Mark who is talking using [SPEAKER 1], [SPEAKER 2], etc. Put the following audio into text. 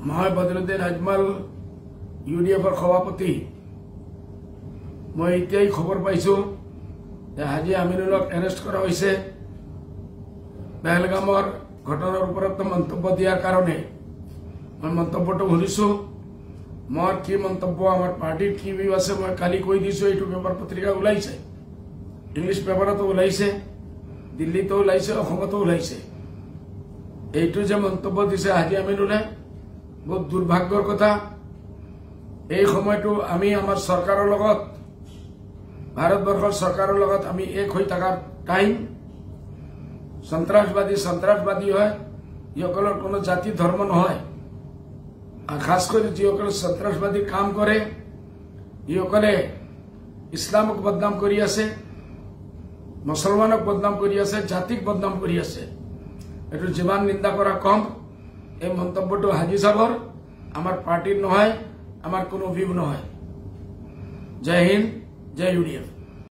[SPEAKER 1] মই বদৰুদ্দিন আজমল ইউডিএফৰ সভাপতি মই এতিয়াই খবৰ পাইছো যে হাজী আমিনুলক এৰেষ্ট কৰা হৈছে পেহেলগামৰ ঘটনাৰ ওপৰত মন্তব্য দিয়াৰ কাৰণে মই মন্তব্যটো শুনিছো মোৰ কি মন্তব্য আমাৰ পাৰ্টিৰ কি ভিউ আছে মই কালি কৈ দিছো এইটো পেপাৰ পত্ৰিকা ওলাইছে ইংলিছ পেপাৰতো ওলাইছে দিল্লীতো ওলাইছে অসমতো ওলাইছে এইটো যে মন্তব্য দিছে হাজী আমিনুলে বহুত দুৰ্ভাগ্যৰ কথা এই সময়টো আমি আমাৰ চৰকাৰৰ লগত ভাৰতবৰ্ষৰ চৰকাৰৰ লগত আমি এক হৈ থকাৰ টাইম সন্ত্ৰাসবাদী হয় ইসকলৰ কোনো জাতি ধৰ্ম নহয় খাস কৰি যিসকলে সন্ত্ৰাসবাদী কাম কৰে ইসকলে ইছলামক বদনাম কৰি আছে মুছলমানক বদনাম কৰি আছে জাতিক বদনাম কৰি আছে এটো যিমান নিন্দা কৰা কম এই মন্তব্যটো হাজী সাহেবৰ আমাৰ পাৰ্টিৰ নহয় আমাৰ কোনো ভিউ নহয় জয় হিন্দ জয় ইউডিএফ